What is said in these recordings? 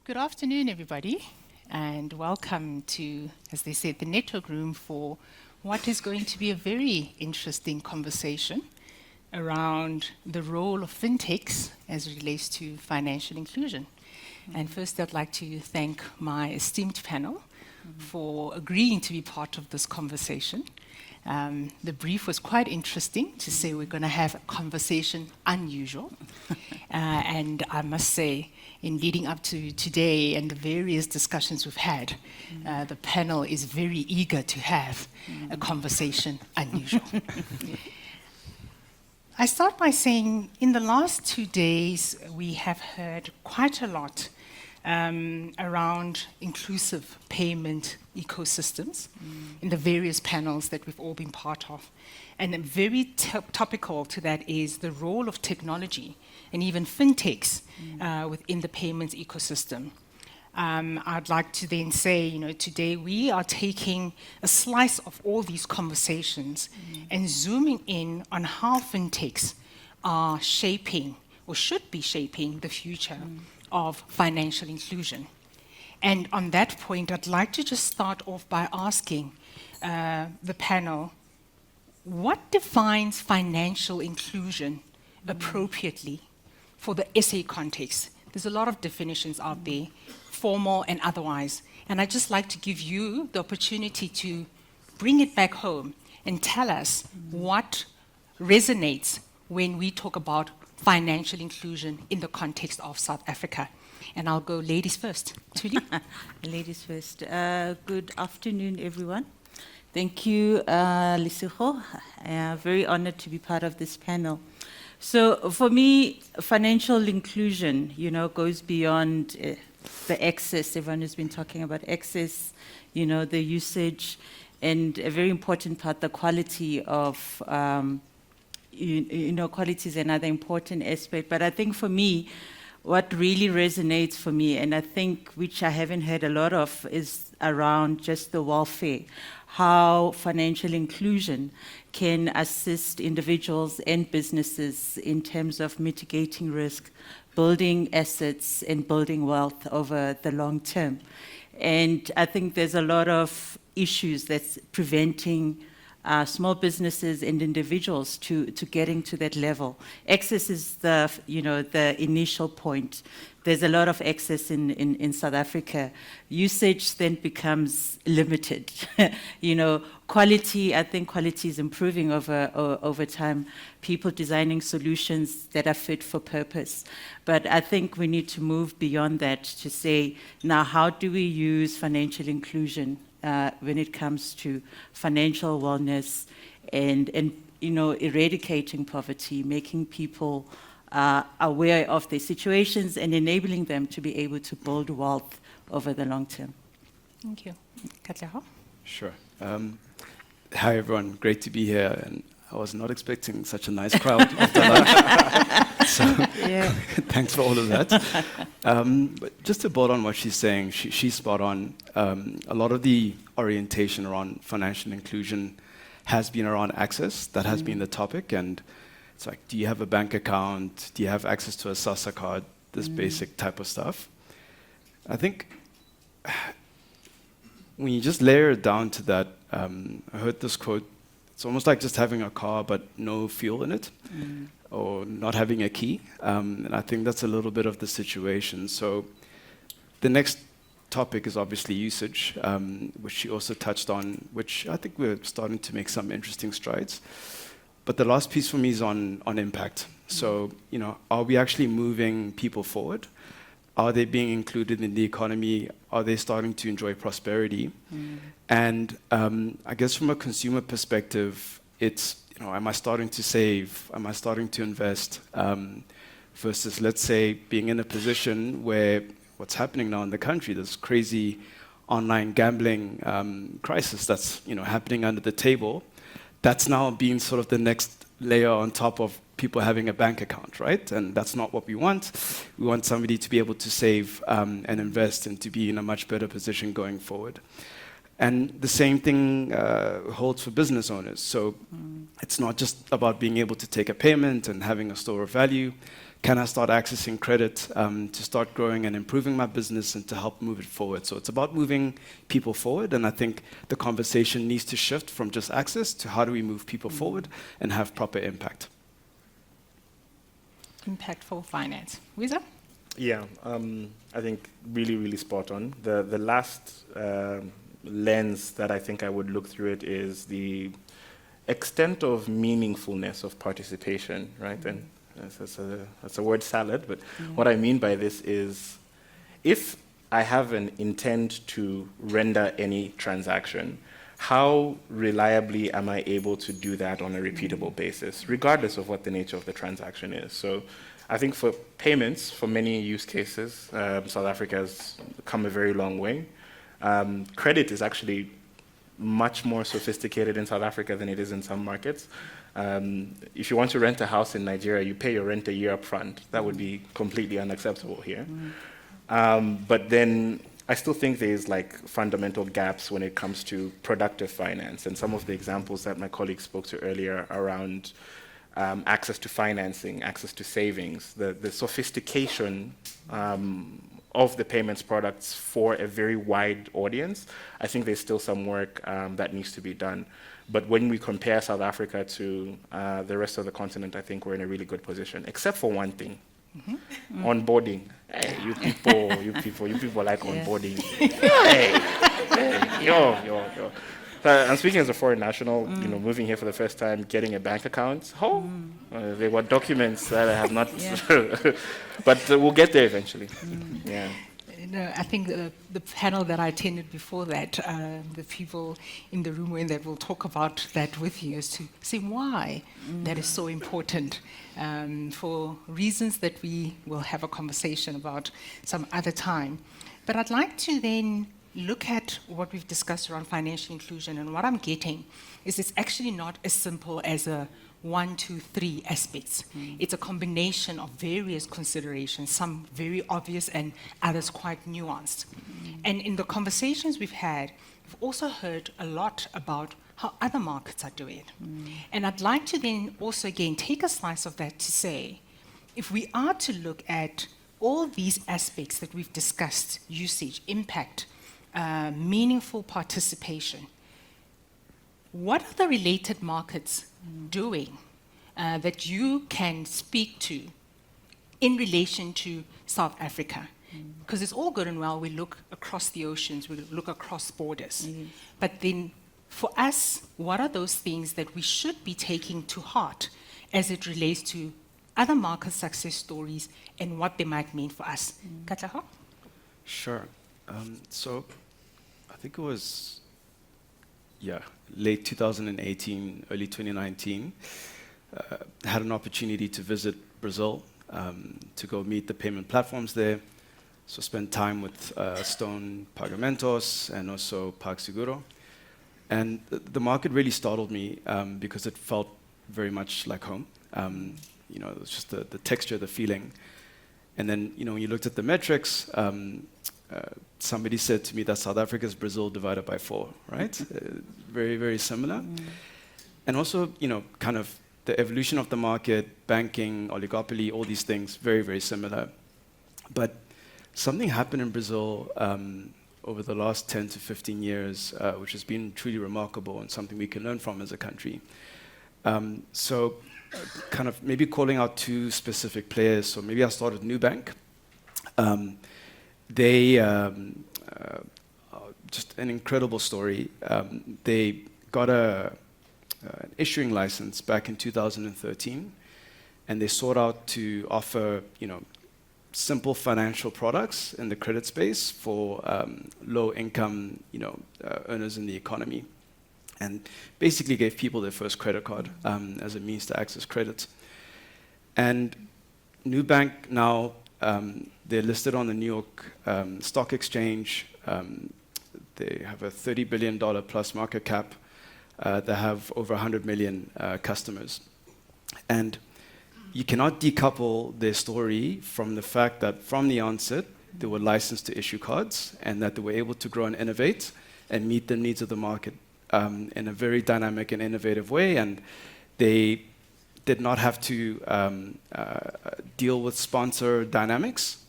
Good afternoon, everybody, and welcome to, as they said, the network room for what is going to be a very interesting conversation around the role of fintechs as it relates to financial inclusion. And first, I'd like to thank my esteemed panel for agreeing to be part of this conversation. The brief was quite interesting to say we're going to have a conversation unusual. And I must say, in leading up to today and the various discussions we've had, the panel is very eager to have a conversation unusual. I start by saying, in the last 2 days, we have heard quite a lot around inclusive payment ecosystems in the various panels that we've all been part of. And very topical to that is the role of technology and even fintechs within the payments ecosystem. I'd like to then say, today we are taking a slice of all these conversations and zooming in on how fintechs are shaping or should be shaping the future of financial inclusion. And on that point, I'd like to just start off by asking the panel, what defines financial inclusion appropriately for the SA context? There's a lot of definitions out there, formal and otherwise. And I'd just like to give you the opportunity to bring it back home and tell us what resonates when we talk about financial inclusion in the context of South Africa. And I'll go ladies first. Tuli? Ladies first. Good afternoon, everyone. Thank you, Lesego. Very honored to be part of this panel. So for me, financial inclusion, goes beyond the access. Everyone has been talking about access, the usage, and a very important part, the quality of, quality is another important aspect. But I think for me, what really resonates for me, and I think which I haven't heard a lot of, is around just the welfare, how financial inclusion can assist individuals and businesses in terms of mitigating risk, building assets, and building wealth over the long term. And I think there's a lot of issues that's preventing small businesses and individuals to getting to that level. Access is the initial point. There's a lot of access in South Africa. Usage then becomes limited. Quality, I think quality is improving over time. People designing solutions that are fit for purpose. But I think we need to move beyond that to say, now how do we use financial inclusion when it comes to financial wellness and eradicating poverty, making people aware of their situations and enabling them to be able to build wealth over the long term. Thank you. Katleho? Sure. Hi, everyone. Great to be here. And I was not expecting such a nice crowd after lunch. So thanks for all of that. But just to build on what she's saying, she's spot on. A lot of the orientation around financial inclusion has been around access. That has been the topic. And it's like, do you have a bank account? Do you have access to a SASSA card? This basic type of stuff. I think when you just layer it down to that, I heard this quote, it's almost like just having a car but no fuel in it, or not having a key. And I think that's a little bit of the situation. So the next topic is obviously usage, which she also touched on, which I think we're starting to make some interesting strides. But the last piece for me is on impact. So, are we actually moving people forward? Are they being included in the economy? Are they starting to enjoy prosperity? And I guess from a consumer perspective, it's, am I starting to save? Am I starting to invest? Versus, let's say, being in a position where what's happening now in the country, this crazy online gambling crisis that's happening under the table, that's now being sort of the next layer on top of people having a bank account, right? And that's not what we want. We want somebody to be able to save and invest and to be in a much better position going forward. And the same thing holds for business owners. So it's not just about being able to take a payment and having a store of value. Can I start accessing credit to start growing and improving my business and to help move it forward? So it's about moving people forward. And I think the conversation needs to shift from just access to how do we move people forward and have proper impact. Impactful finance. Wiza? Yeah, I think really, really spot on. The last lens that I think I would look through it is the extent of meaningfulness of participation, right? And that's a word salad, but what I mean by this is if I have an intent to render any transaction, how reliably am I able to do that on a repeatable basis, regardless of what the nature of the transaction is? So I think for payments, for many use cases, South Africa has come a very long way. Credit is actually much more sophisticated in South Africa than it is in some markets. If you want to rent a house in Nigeria, you pay your rent a year up front. That would be completely unacceptable here. But then I still think there's like fundamental gaps when it comes to productive finance. And some of the examples that my colleague spoke to earlier around access to financing, access to savings, the sophistication of the payments products for a very wide audience, I think there's still some work that needs to be done. But when we compare South Africa to the rest of the continent, I think we're in a really good position, except for one thing, onboarding. Hey, you people like onboarding. Hey, yo. I'm speaking as a foreign national, moving here for the first time, getting a bank account. There were documents that I have not, but we'll get there eventually. Yeah. No, I think the panel that I attended before that, the people in the room that will talk about that with you is to see why that is so important for reasons that we will have a conversation about some other time. But I'd like to then look at what we've discussed around financial inclusion, and what I'm getting is it's actually not as simple as a 1, 2, 3 aspects. It's a combination of various considerations, some very obvious and others quite nuanced. And in the conversations we've had, we've also heard a lot about how other markets are doing it. And I'd like to then also again take a slice of that to say, if we are to look at all these aspects that we've discussed, usage, impact, meaningful participation, what are the related markets doing that you can speak to in relation to South Africa? Because it's all good and well, we look across the oceans, we look across borders. But then for us, what are those things that we should be taking to heart as it relates to other market success stories and what they might mean for us? Katlaho? Sure. So I think it was, late 2018, early 2019, had an opportunity to visit Brazil to go meet the payment platforms there. So spent time with Stone Pagamentos and also PagSeguro. And the market really startled me because it felt very much like home. It was just the texture, the feeling. And then, when you looked at the metrics, somebody said to me that South Africa is Brazil divided by 4, right? Very, very similar. And also, kind of the evolution of the market, banking, oligopoly, all these things, very, very similar. But something happened in Brazil over the last 10 to 15 years, which has been truly remarkable and something we can learn from as a country. So kind of maybe calling out 2 specific players. So maybe I'll start with Nubank. They, just an incredible story. They got an issuing license back in 2013, and they sought out to offer, simple financial products in the credit space for low-income, earners in the economy, and basically gave people their first credit card as a means to access credit. And Nubank now, they're listed on the New York Stock Exchange. They have a $30 billion plus market cap. They have over 100 million customers. And you cannot decouple their story from the fact that from the onset, they were licensed to issue cards and that they were able to grow and innovate and meet the needs of the market in a very dynamic and innovative way. And they did not have to deal with sponsor dynamics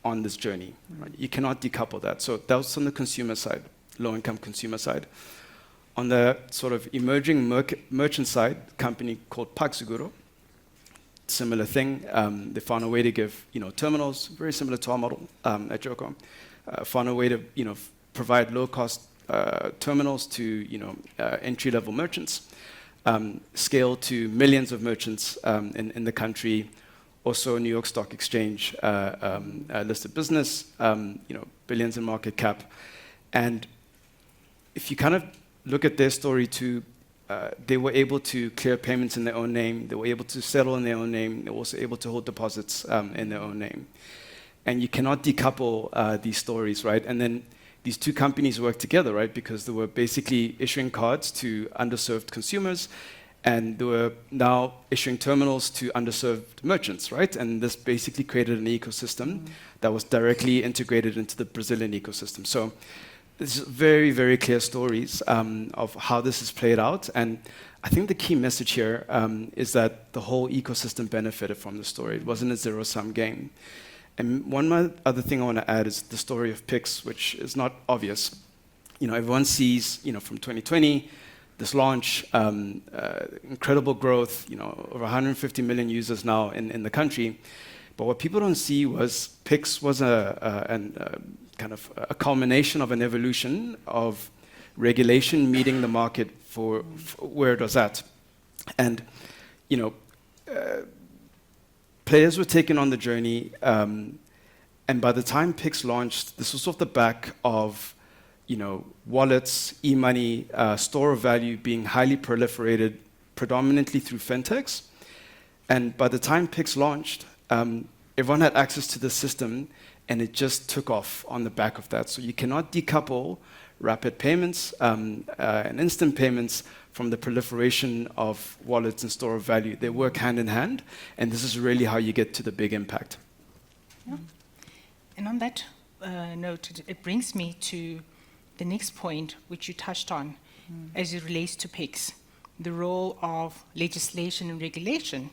on this journey. Right? You cannot decouple that. So that was on the consumer side, low-income consumer side. On the sort of emerging merchant side, a company called PagSeguro, similar thing. They found a way to give terminals, very similar to our model at Joko. Found a way to provide low-cost terminals to entry-level merchants. Scale to millions of merchants in the country. Also, New York Stock Exchange listed business. Billions in market cap. And if you kind of look at their story too, they were able to clear payments in their own name. They were able to settle in their own name. They were also able to hold deposits in their own name. And you cannot decouple these stories, right? And then these two companies work together, right? Because they were basically issuing cards to underserved consumers, and they were now issuing terminals to underserved merchants, right? And this basically created an ecosystem that was directly integrated into the Brazilian ecosystem. So this is very, very clear stories of how this has played out. And I think the key message here is that the whole ecosystem benefited from the story. It wasn't a zero-sum game. And one other thing I want to add is the story of PIPC, which is not obvious. Everyone sees, from 2020, this launch, incredible growth, over 150 million users now in the country. But what people don't see was PIPC was kind of a culmination of an evolution of regulation meeting the market for where it was at. And, players were taken on the journey, and by the time PIPC launched, this was off the back of, wallets, e-money, store of value being highly proliferated, predominantly through Fintechs. And by the time PIPC launched, everyone had access to the system, and it just took off on the back of that. So you cannot decouple rapid payments and instant payments from the proliferation of wallets and store of value. They work hand in hand, and this is really how you get to the big impact. Yeah. And on that note, it brings me to the next point, which you touched on, as it relates to PIPC, the role of legislation and regulation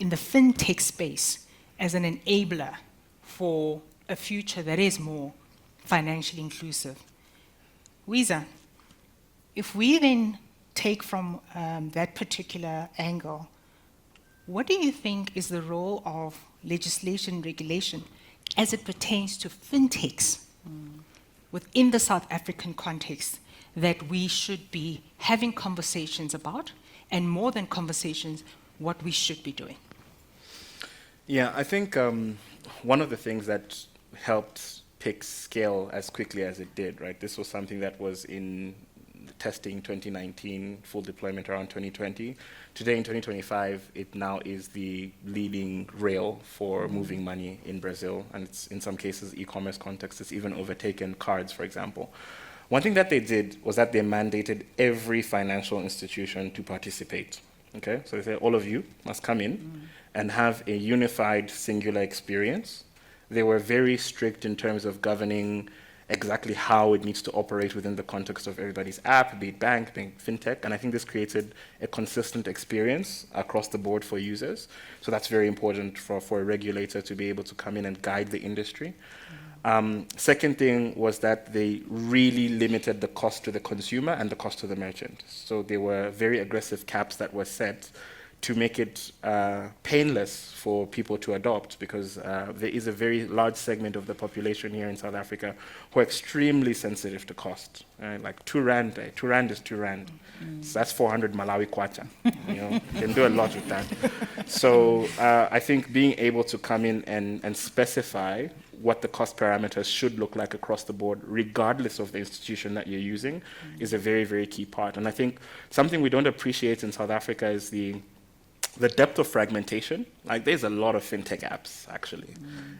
in the fintech space as an enabler for a future that is more financially inclusive. Wiza, if we then take from that particular angle, what do you think is the role of legislation and regulation as it pertains to fintechs within the South African context that we should be having conversations about, and more than conversations, what we should be doing? Yeah, I think one of the things that helped PIPC scale as quickly as it did, right? This was something that was in testing 2019, full deployment around 2020. Today in 2025, it now is the leading rail for moving money in Brazil, and it's in some cases e-commerce context, it's even overtaken cards, for example. One thing that they did was that they mandated every financial institution to participate. Okay, so they say all of you must come in and have a unified, singular experience. They were very strict in terms of governing exactly how it needs to operate within the context of everybody's app, be it bank, be it fintech, and I think this created a consistent experience across the board for users. So that's very important for a regulator to be able to come in and guide the industry. Second thing was that they really limited the cost to the consumer and the cost to the merchant. So there were very aggressive caps that were set to make it painless for people to adopt, because there is a very large segment of the population here in South Africa who are extremely sensitive to cost. Like 2 rand, 2 rand is 2 rand. So that's 400 Malawi kwacha. You can do a lot with that. So I think being able to come in and specify what the cost parameters should look like across the board, regardless of the institution that you're using, is a very, very key part. And I think something we don't appreciate in South Africa is the depth of fragmentation. Like, there's a lot of fintech apps, actually.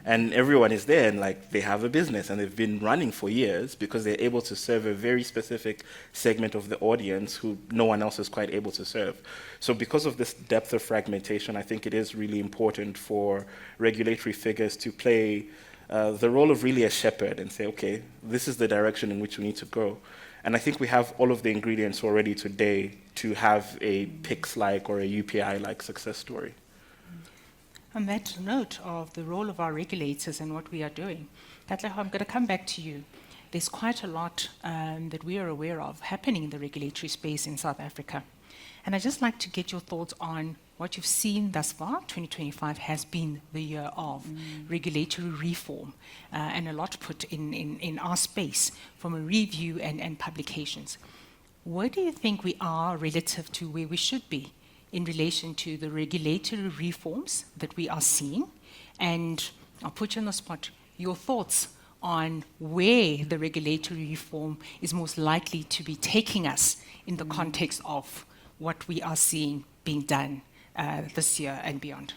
And everyone is there, and like, they have a business, and they've been running for years because they're able to serve a very specific segment of the audience who no one else is quite able to serve. So because of this depth of fragmentation, I think it is really important for regulatory figures to play the role of really a shepherd and say, okay, this is the direction in which we need to go. And I think we have all of the ingredients already today to have a PIPC-like or a UPI-like success story. On that note of the role of our regulators and what we are doing, Katleho, I'm going to come back to you. There's quite a lot that we are aware of happening in the regulatory space in South Africa. And I'd just like to get your thoughts on what you've seen thus far. 2025 has been the year of regulatory reform, and a lot put in our space from a review and publications. Where do you think we are relative to where we should be in relation to the regulatory reforms that we are seeing? And I'll put you on the spot, your thoughts on where the regulatory reform is most likely to be taking us in the context of what we are seeing being done this year and beyond.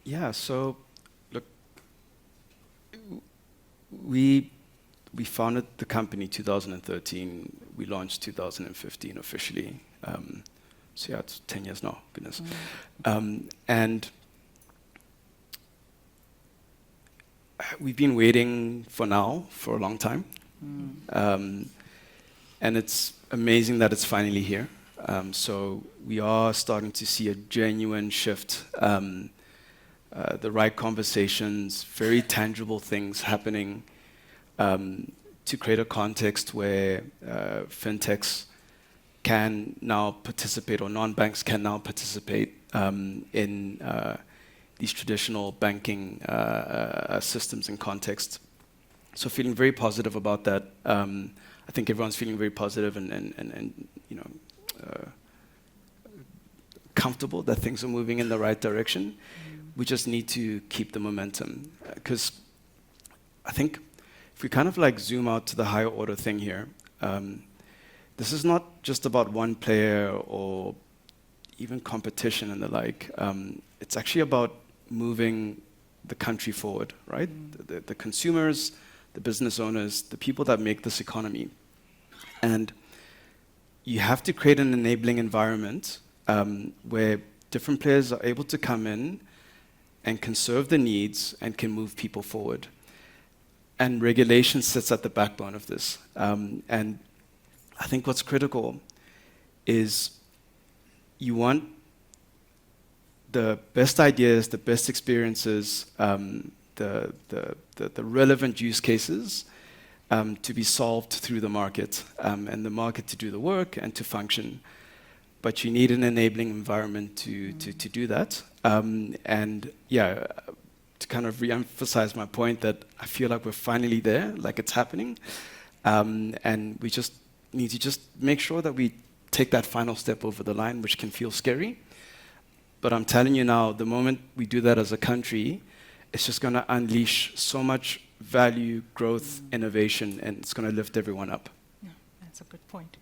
Yeah, so look, we founded the company 2013. We launched 2015 officially. So yeah, it's 10 years now, goodness. And we've been waiting for now for a long time. And it's amazing that it's finally here. So we are starting to see a genuine shift, the right conversations, very tangible things happening to create a context where Fintechs can now participate, or non-banks can now participate in these traditional banking systems and contexts. So feeling very positive about that. I think everyone's feeling very positive and you know, comfortable that things are moving in the right direction. We just need to keep the momentum, because I think if we kind of like zoom out to the higher order thing here, this is not just about one player or even competition and the like. It's actually about moving the country forward, right? The consumers, the business owners, the people that make this economy. And you have to create an enabling environment where different players are able to come in and can serve the needs and can move people forward. And regulation sits at the backbone of this. And I think what's critical is you want the best ideas, the best experiences, the relevant use cases to be solved through the market, and the market to do the work and to function. But you need an enabling environment to do that. And yeah, to kind of re-emphasize my point that I feel like we're finally there, like it's happening. And we just need to just make sure that we take that final step over the line, which can feel scary. But I'm telling you now, the moment we do that as a country, it's just going to unleash so much value, growth, innovation, and it's going to lift everyone up. Yeah, that's a good point.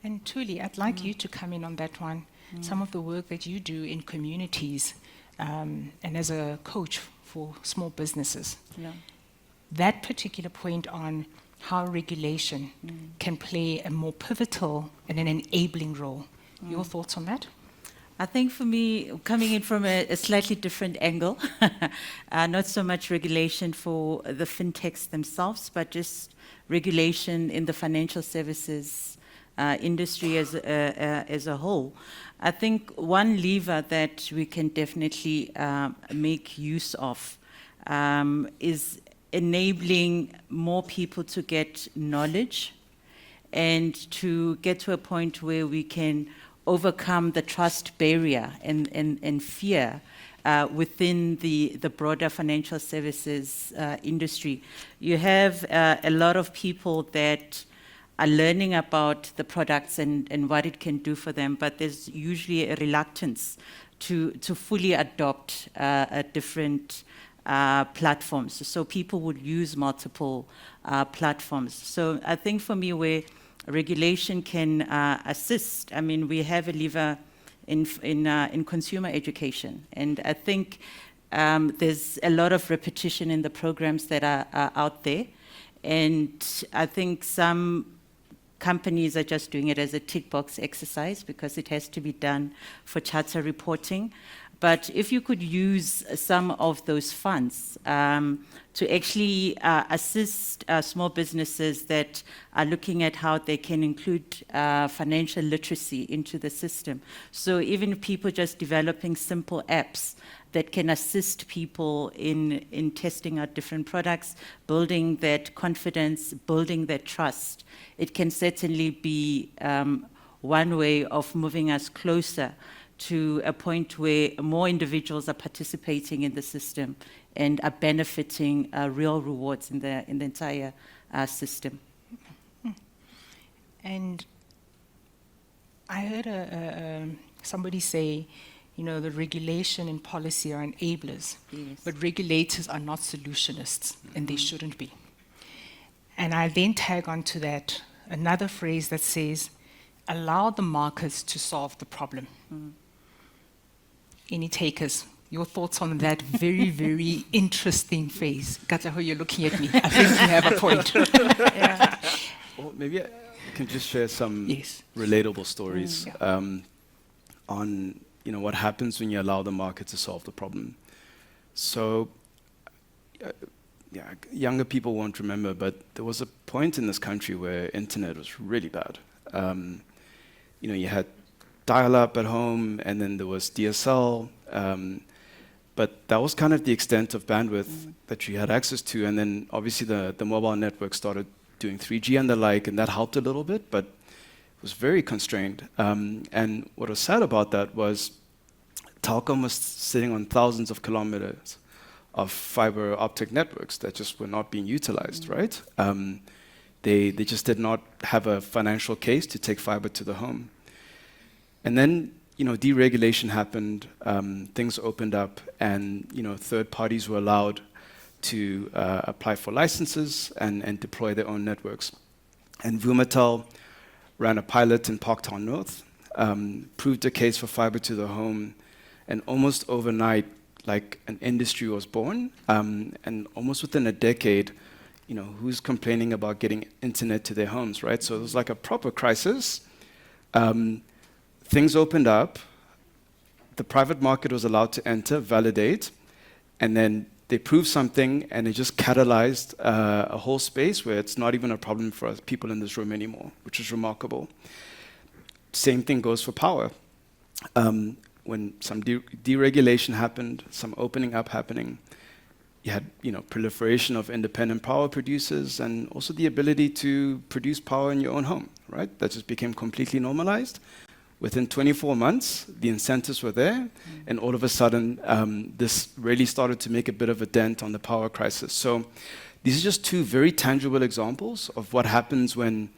And Thuli, I'd like you to come in on that one. Some of the work that you do in communities and as a coach for small businesses. Yeah. That particular point on how regulation can play a more pivotal and an enabling role. Your thoughts on that? I think for me, coming in from a slightly different angle, not so much regulation for the fintechs themselves, but just regulation in the financial services industry as a whole. I think one lever that we can definitely make use of is enabling more people to get knowledge and to get to a point where we can overcome the trust barrier and fear within the broader financial services industry. You have a lot of people that are learning about the products and what it can do for them, but there's usually a reluctance to fully adopt different platforms. So people would use multiple platforms. So I think for me, where regulation can assist, I mean, we have a lever in consumer education. And I think there's a lot of repetition in the programs that are out there. And I think some companies are just doing it as a tick box exercise because it has to be done for charter reporting. But if you could use some of those funds to actually assist small businesses that are looking at how they can include financial literacy into the system. So even people just developing simple apps that can assist people in testing out different products, building that confidence, building that trust, it can certainly be one way of moving us closer to a point where more individuals are participating in the system and are benefiting real rewards in the entire system. And I heard somebody say, you know, the regulation and policy are enablers, Yes. but regulators are not solutionists, and they shouldn't be. And I then tag onto that another phrase that says, allow the markets to solve the problem. Any takers? Your thoughts on that very, very interesting phrase? Katlaho, you're looking at me. I think you have a point. Yeah. Well, maybe I can just share some Yes. relatable stories on what happens when you allow the market to solve the problem. So, younger people won't remember, but there was a point in this country where internet was really bad. You had dial-up at home, and then there was DSL. But that was kind of the extent of bandwidth that you had access to. And then obviously the mobile network started doing 3G and the like, and that helped a little bit, but it was very constrained. And what was sad about that was Telkom was sitting on thousands of kilometers of fiber optic networks that just were not being utilized, right? They just did not have a financial case to take fiber to the home. And then deregulation happened, things opened up, and third parties were allowed to apply for licenses and deploy their own networks. And Vumatel ran a pilot in Parktown North, proved a case for fiber to the home, and almost overnight, like an industry was born. And almost within a decade, who's complaining about getting internet to their homes, right? So it was like a proper crisis. Things opened up, the private market was allowed to enter, validate, and then they proved something, and it just catalyzed a whole space where it's not even a problem for us people in this room anymore, which is remarkable. Same thing goes for power. When some deregulation happened, some opening up happening, you had proliferation of independent power producers, and also the ability to produce power in your own home, right? That just became completely normalized. Within 24 months, the incentives were there, and all of a sudden, this really started to make a bit of a dent on the power crisis. So these are just two very tangible examples of what happens when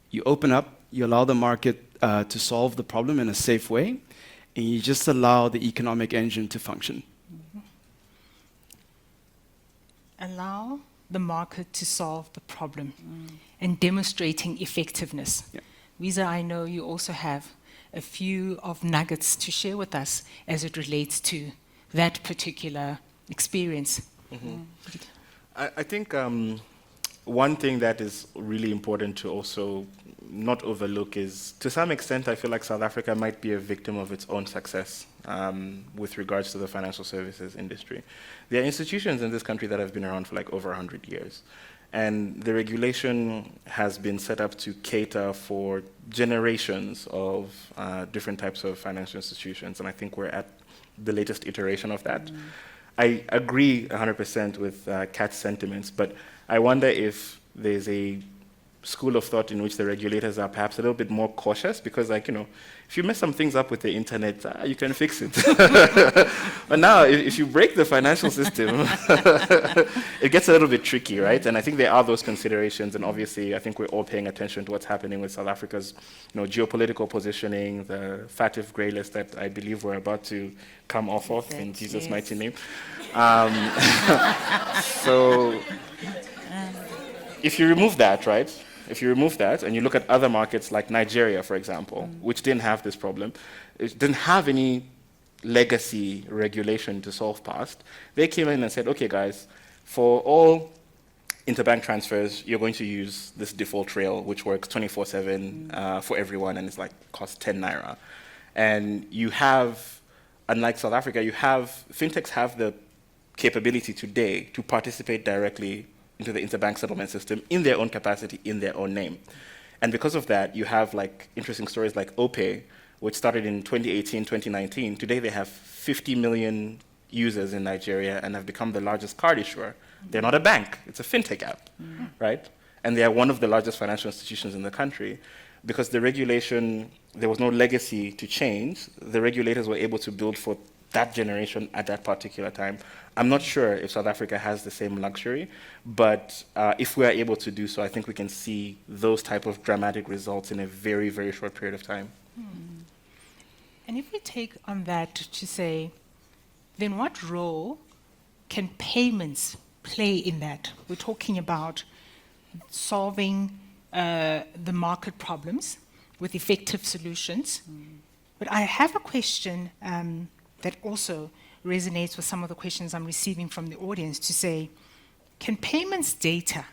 you open up, you allow the market to solve the problem in a safe way, and you just allow the economic engine to function. Allow the market to solve the problem and demonstrating effectiveness. Yeah. Visa, I know you also have a few of nuggets to share with us as it relates to that particular experience. I think one thing that is really important to also not overlook is, to some extent, I feel like South Africa might be a victim of its own success with regards to the financial services industry. There are institutions in this country that have been around for like over 100 years. And the regulation has been set up to cater for generations of different types of financial institutions. And I think we're at the latest iteration of that. I agree 100% with Kat's sentiments, but I wonder if there's a school of thought in which the regulators are perhaps a little bit more cautious, because if you mess some things up with the internet, you can fix it. But now, if you break the financial system, it gets a little bit tricky, right? And I think there are those considerations, and obviously I think we're all paying attention to what's happening with South Africa's geopolitical positioning, the FATF grey list that I believe we're about to come off of in Jesus' mighty name. So if you remove that, right? If you remove that and you look at other markets like Nigeria, for example, which didn't have this problem, it didn't have any legacy regulation to solve past, they came in and said, okay, guys, for all interbank transfers, you're going to use this default rail, which works 24/7 for everyone, and it's like costs 10 naira. And you have unlike South Africa, fintechs have the capability today to participate directly into the interbank settlement system in their own capacity, in their own name. And because of that, you have like interesting stories like OPay, which started in 2018, 2019. Today they have 50 million users in Nigeria and have become the largest card issuer. They're not a bank, it's a fintech app, right? And they are one of the largest financial institutions in the country. Because the regulation, there was no legacy to change, the regulators were able to build for that generation at that particular time. I'm not sure if South Africa has the same luxury, but if we are able to do so, I think we can see those type of dramatic results in a very, very short period of time. And if we take on that to say, then what role can payments play in that? We're talking about solving the market problems with effective solutions. But I have a question that also resonates with some of the questions I'm receiving from the audience to say, can payments data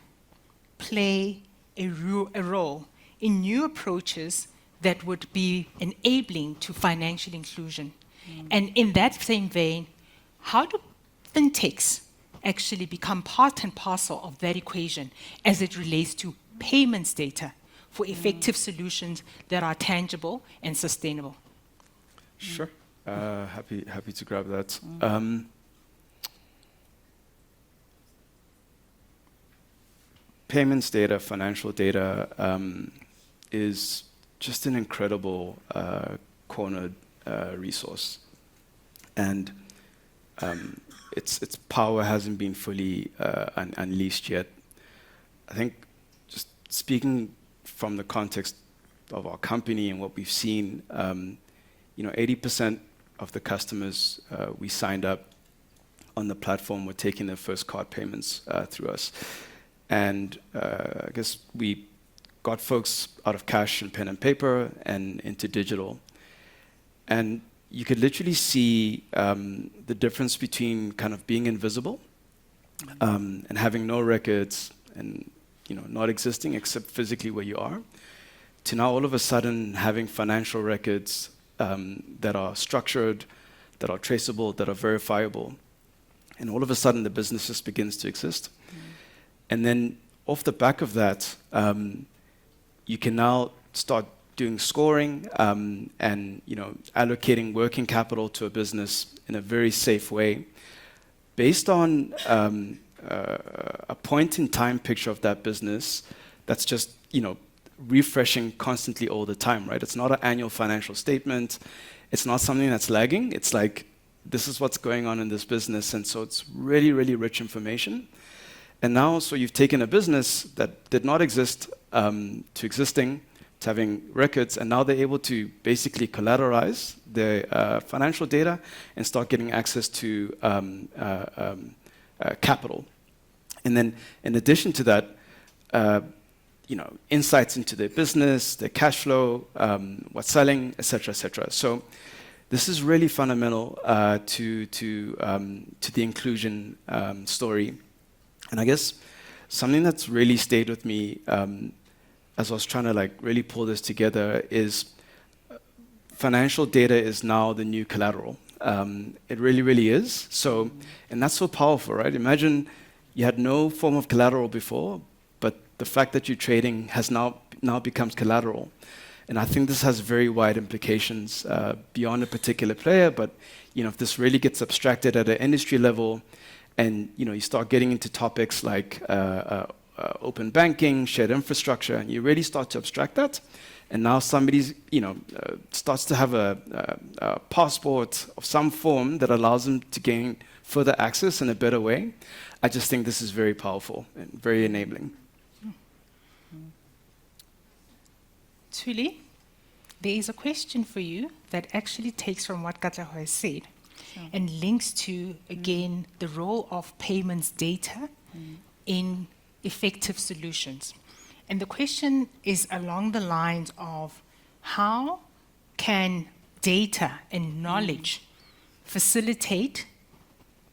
play a role in new approaches that would be enabling to financial inclusion? And in that same vein, how do fintechs actually become part and parcel of that equation as it relates to payments data for effective solutions that are tangible and sustainable? Sure. Happy to grab that. Payments data, financial data, is just an incredible cornered resource, and its power hasn't been fully unleashed yet. I think, just speaking from the context of our company and what we've seen, 80% of the customers we signed up on the platform were taking their first card payments through us. And I guess we got folks out of cash and pen and paper and into digital. And you could literally see the difference between kind of being invisible and having no records and not existing except physically where you are, to now all of a sudden having financial records that are structured, that are traceable, that are verifiable. And all of a sudden the business just begins to exist. And then off the back of that, you can now start doing scoring and allocating working capital to a business in a very safe way based on a point-in-time picture of that business that's just refreshing constantly all the time, right? It's not an annual financial statement. It's not something that's lagging. It's like, this is what's going on in this business. And so it's really, really rich information. And now, so you've taken a business that did not exist to existing, to having records, and now they're able to basically collateralize their financial data and start getting access to capital. And then in addition to that, insights into their business, their cash flow, what's selling, et cetera, et cetera. So this is really fundamental to the inclusion story. And I guess something that's really stayed with me as I was trying to really pull this together is financial data is now the new collateral. It really, really is. So, and that's so powerful, right? Imagine you had no form of collateral before, but the fact that you're trading has now becomes collateral. And I think this has very wide implications beyond a particular player, but if this really gets abstracted at an industry level, and you start getting into topics like open banking, shared infrastructure, and you really start to abstract that, and now somebody's starts to have a passport of some form that allows them to gain further access in a better way. I just think this is very powerful and very enabling. Thuli, there is a question for you that actually takes from what Katlaho has said and links to, again, the role of payments data in effective solutions. And the question is along the lines of how can data and knowledge facilitate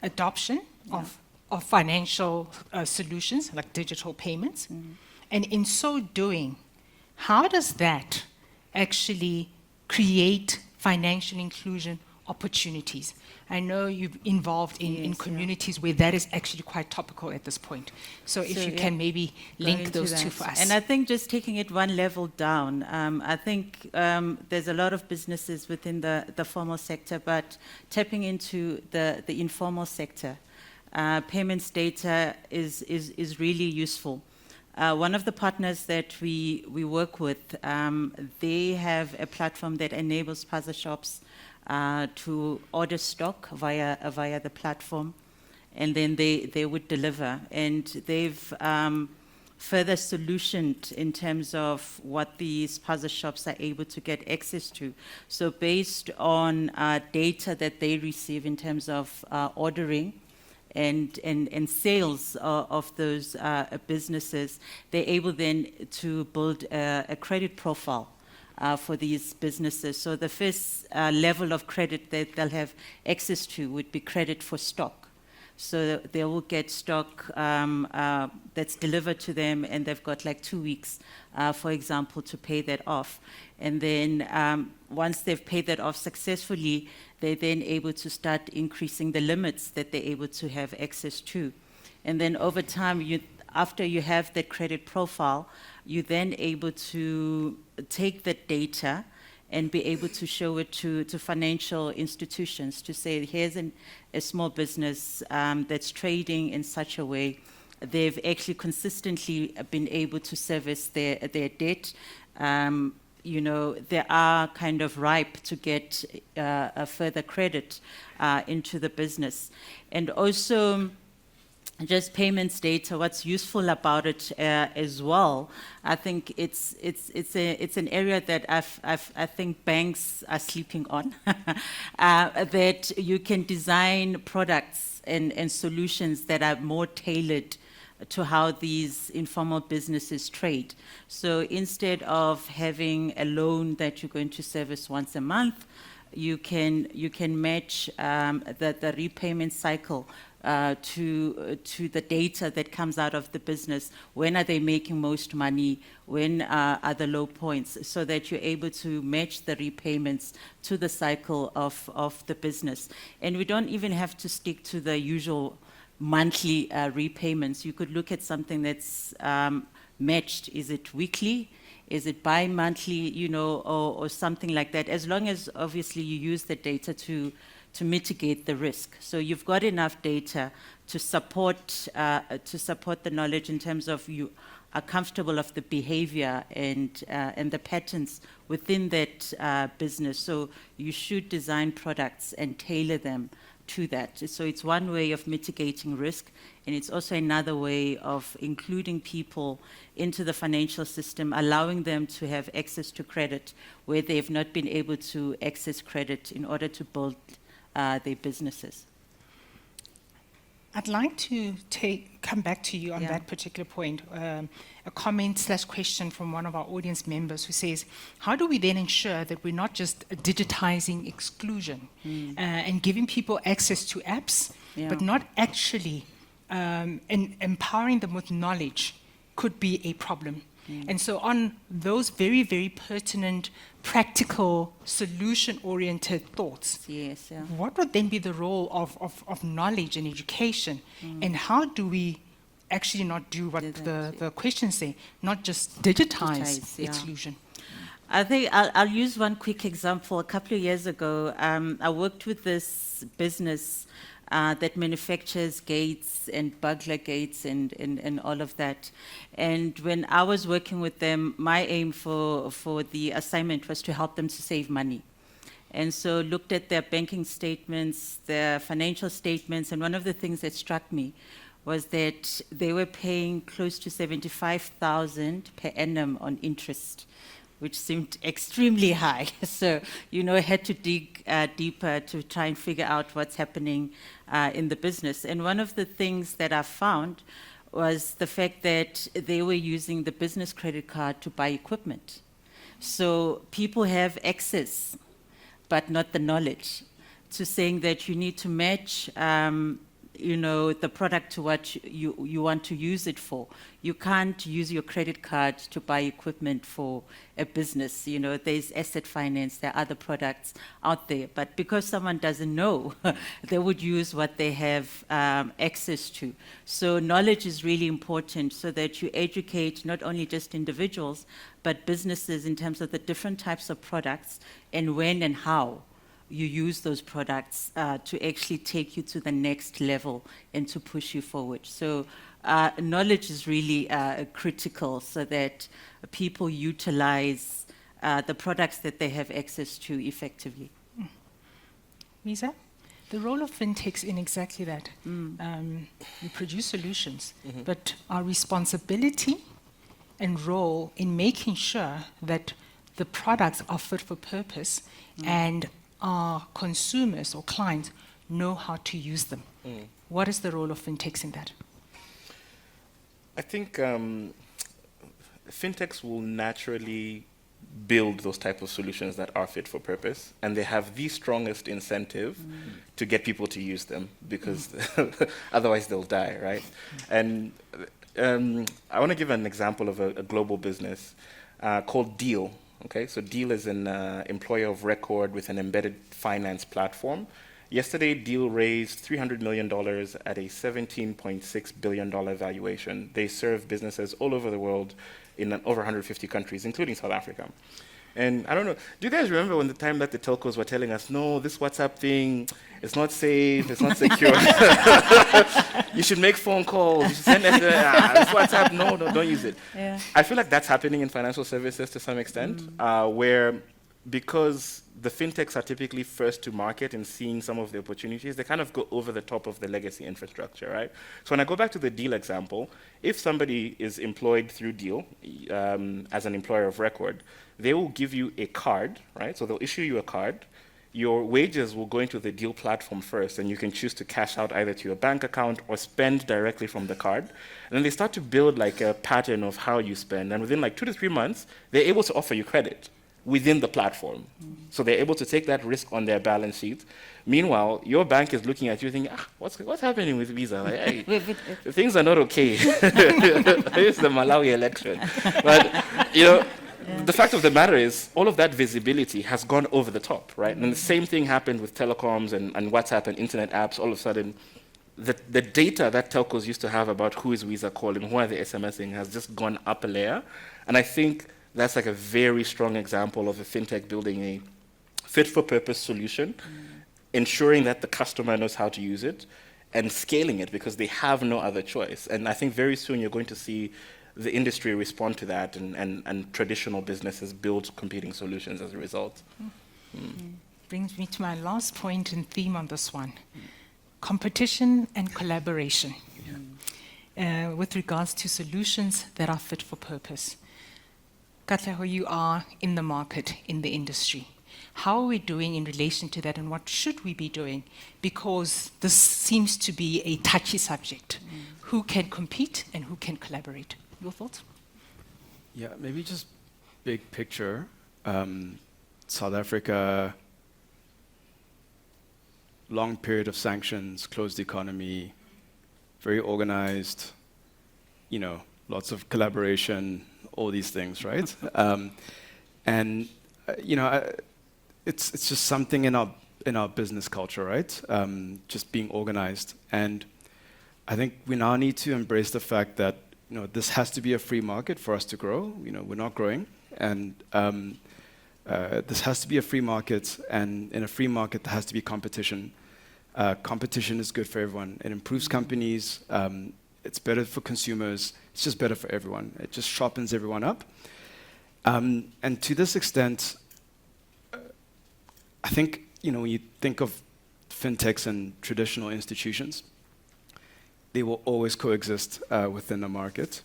adoption of financial solutions like digital payments? And in so doing, how does that actually create financial inclusion opportunities. I know you're involved in Yes, yeah. communities where that is actually quite topical at this point. So if you can maybe Go link into those two that. for us. And I think just taking it one level down, I think there's a lot of businesses within the formal sector, but tapping into the informal sector, payments data is really useful. One of the partners that we work with, they have a platform that enables puzzle shops to order stock via the platform, and then they would deliver. And they've further solutioned in terms of what these puzzle shops are able to get access to. So based on data that they receive in terms of ordering and sales of those businesses, they're able then to build a credit profile for these businesses. So the first level of credit that they'll have access to would be credit for stock. So they will get stock that's delivered to them, and they've got like 2 weeks, for example, to pay that off. And then once they've paid that off successfully, they're then able to start increasing the limits that they're able to have access to. And then over time, after you have that credit profile, you're then able to take that data and be able to show it to financial institutions to say, here's a small business that's trading in such a way. They've actually consistently been able to service their debt. They are kind of ripe to get a further credit into the business. And also, just payments data, what's useful about it as well, I think it's an area that I think banks are sleeping on, that you can design products and solutions that are more tailored to how these informal businesses trade. So instead of having a loan that you're going to service once a month, you can match the repayment cycle to the data that comes out of the business. When are they making most money? When are the low points? So that you're able to match the repayments to the cycle of the business. And we don't even have to stick to the usual monthly repayments. You could look at something that's matched. Is it weekly? Is it bi-monthly, or something like that? As long as, obviously, you use the data to mitigate the risk. So you've got enough data to support the knowledge in terms of you are comfortable of the behavior and the patterns within that business. So you should design products and tailor them to that. So it's one way of mitigating risk, and it's also another way of including people into the financial system, allowing them to have access to credit where they've not been able to access credit in order to build their businesses. I'd like to come back to you on that particular point. A comment/question from one of our audience members who says, how do we then ensure that we're not just digitizing exclusion and giving people access to apps, but not actually empowering them with knowledge could be a problem. And so on those very, very pertinent, practical, solution-oriented thoughts, Yes, yeah. what would then be the role of knowledge and education? And how do we actually not do what the questions say, not just digitize exclusion? I think I'll use one quick example. A couple of years ago, I worked with this business that manufactures gates and burglar gates and all of that. And when I was working with them, my aim for the assignment was to help them to save money. And so looked at their banking statements, their financial statements, and one of the things that struck me was that they were paying close to 75,000 per annum on interest, which seemed extremely high. So, I had to dig deeper to try and figure out what's happening in the business. And one of the things that I found was the fact that they were using the business credit card to buy equipment. So people have access, but not the knowledge, to saying that you need to match the product to what you want to use it for. You can't use your credit card to buy equipment for a business. There's asset finance, there are other products out there. But because someone doesn't know, they would use what they have access to. So knowledge is really important so that you educate not only just individuals, but businesses in terms of the different types of products and when and how you use those products to actually take you to the next level and to push you forward. So knowledge is really critical so that people utilize the products that they have access to effectively. Lisa, the role of fintechs in exactly that. We produce solutions, but our responsibility and role in making sure that the products are fit for purpose and our consumers or clients know how to use them. What is the role of fintechs in that? I think fintechs will naturally build those type of solutions that are fit for purpose, and they have the strongest incentive to get people to use them, because otherwise they'll die, right? And I want to give an example of a global business called Deal. Okay, so Deal is an employer of record with an embedded finance platform. Yesterday, Deal raised $300 million at a $17.6 billion valuation. They serve businesses all over the world in over 150 countries, including South Africa. And I don't know, do you guys remember when the time that the telcos were telling us, no, this WhatsApp thing, it's not safe, it's not secure. You should make phone calls, you should send this WhatsApp, no, don't use it. Yeah. I feel like that's happening in financial services to some extent, where because the fintechs are typically first to market and seeing some of the opportunities, they kind of go over the top of the legacy infrastructure, right? So when I go back to the Deal example, if somebody is employed through Deal as an employer of record, they will give you a card, right? So they'll issue you a card. Your wages will go into the Deal platform first, and you can choose to cash out either to your bank account or spend directly from the card. And then they start to build like a pattern of how you spend. And within like 2 to 3 months, they're able to offer you credit within the platform. So they're able to take that risk on their balance sheet. Meanwhile, your bank is looking at you thinking, what's happening with Visa? Like, hey, things are not okay. It's the Malawi election. But, the fact of the matter is, all of that visibility has gone over the top, right? And the same thing happened with telecoms and WhatsApp and internet apps. All of a sudden, the data that telcos used to have about who is Visa calling, who are they SMSing, has just gone up a layer. And I think that's like a very strong example of a fintech building a fit-for-purpose solution, ensuring that the customer knows how to use it, and scaling it because they have no other choice. And I think very soon you're going to see the industry respond to that, and traditional businesses build competing solutions as a result. Brings me to my last point and theme on this one. Competition and collaboration with regards to solutions that are fit for purpose. Katleho, you are in the market, in the industry. How are we doing in relation to that, and what should we be doing? Because this seems to be a touchy subject. Who can compete and who can collaborate? Your thoughts? Yeah, maybe just big picture. South Africa, long period of sanctions, closed economy, very organized, lots of collaboration, all these things, right? It's just something in our business culture, right? Just being organized. And I think we now need to embrace the fact that this has to be a free market for us to grow. We're not growing, and this has to be a free market. And in a free market, there has to be competition. Competition is good for everyone. It improves companies. It's better for consumers. It's just better for everyone. It just sharpens everyone up. And to this extent, I think when you think of fintechs and traditional institutions, they will always coexist within the market.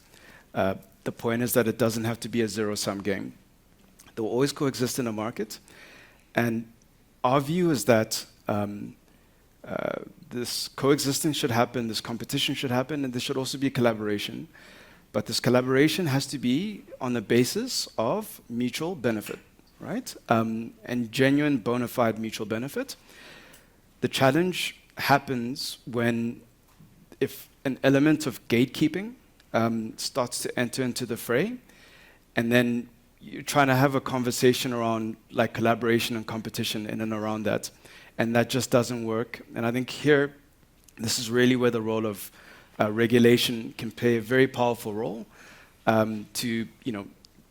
The point is that it doesn't have to be a zero-sum game. They will always coexist in a market. And our view is that this coexistence should happen, this competition should happen, and there should also be collaboration. But this collaboration has to be on the basis of mutual benefit, right? And genuine, bona fide mutual benefit. The challenge happens when if an element of gatekeeping starts to enter into the fray, and then you're trying to have a conversation around like collaboration and competition in and around that, and that just doesn't work. And I think here, this is really where the role of regulation can play a very powerful role to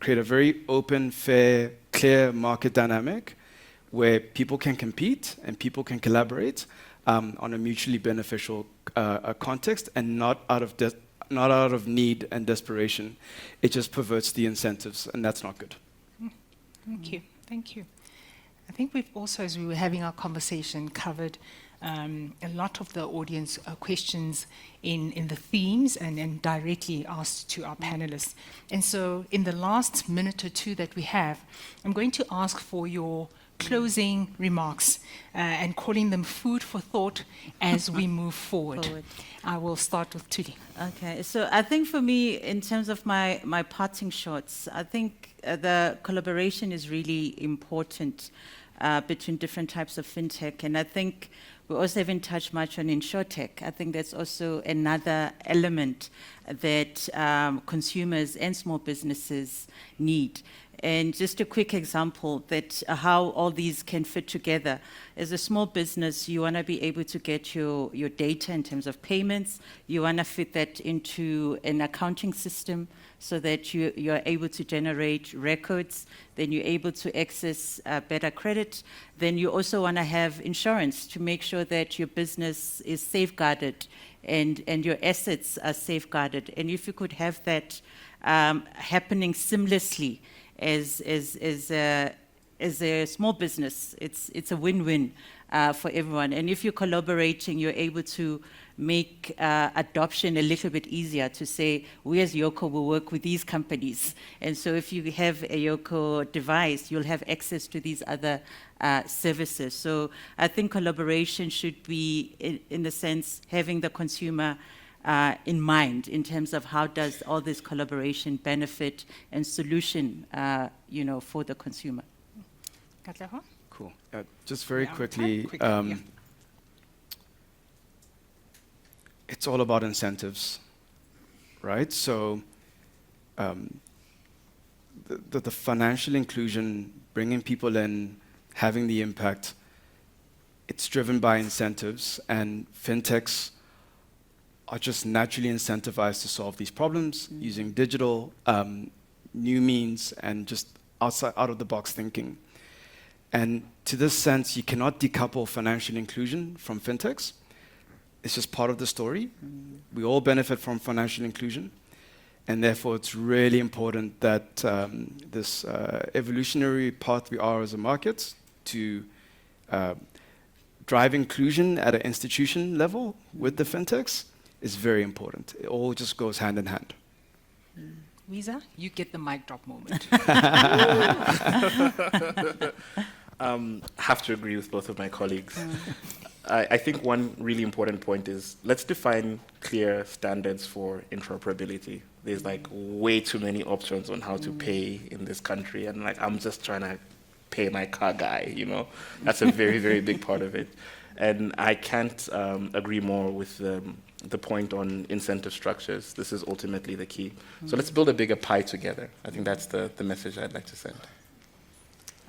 create a very open, fair, clear market dynamic where people can compete and people can collaborate on a mutually beneficial context, and not out of need and desperation. It just perverts the incentives, and that's not good. Thank you. Thank you. I think we've also, as we were having our conversation, covered a lot of the audience questions in the themes and directly asked to our panelists. And so in the last minute or two that we have, I'm going to ask for your closing remarks and calling them food for thought as we move forward. I will start with Tudi. Okay, so I think for me, in terms of my parting shots, I think the collaboration is really important between different types of fintech. And I think we also haven't touched much on insurtech. I think that's also another element that consumers and small businesses need. And just a quick example that how all these can fit together. As a small business, you want to be able to get your data in terms of payments. You want to fit that into an accounting system so that you're able to generate records. Then you're able to access better credit. Then you also want to have insurance to make sure that your business is safeguarded and your assets are safeguarded. And if you could have that happening seamlessly, as a small business, it's a win-win for everyone. And if you're collaborating, you're able to make adoption a little bit easier to say, we as Yoco will work with these companies. And so if you have a Yoco device, you'll have access to these other services. So I think collaboration should be, in a sense, having the consumer in mind in terms of how does all this collaboration benefit and solution, for the consumer. Katleho? Cool. Just very quickly, it's all about incentives, right? So the financial inclusion, bringing people in, having the impact, it's driven by incentives, and fintechs are just naturally incentivized to solve these problems using digital, new means, and just out of the box thinking. And to this sense, you cannot decouple financial inclusion from fintechs. It's just part of the story. We all benefit from financial inclusion, and therefore it's really important that this evolutionary path we are as a market to drive inclusion at an institution level with the fintechs is very important. It all just goes hand in hand. Wiza, you get the mic drop moment. Have to agree with both of my colleagues. I think one really important point is let's define clear standards for interoperability. There's like way too many options on how to pay in this country, and like I'm just trying to pay my car guy, That's a very, very big part of it. And I can't agree more with the point on incentive structures. This is ultimately the key. So let's build a bigger pie together. I think that's the message I'd like to send.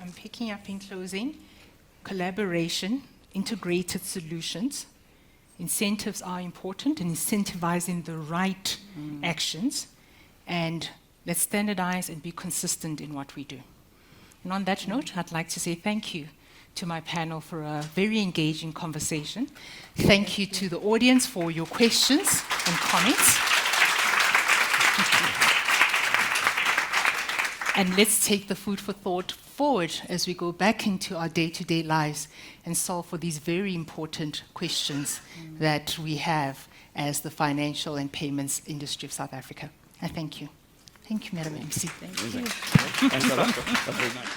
I'm picking up in closing. Collaboration, integrated solutions. Incentives are important, and incentivizing the right actions. And let's standardize and be consistent in what we do. And on that note, I'd like to say thank you to my panel for a very engaging conversation. Thank you to the audience for your questions and comments. And let's take the food for thought forward as we go back into our day-to-day lives and solve for these very important questions that we have as the financial and payments industry of South Africa. I thank you. Thank you, Madam MC. Thank you. Thanks a lot. That was very nice.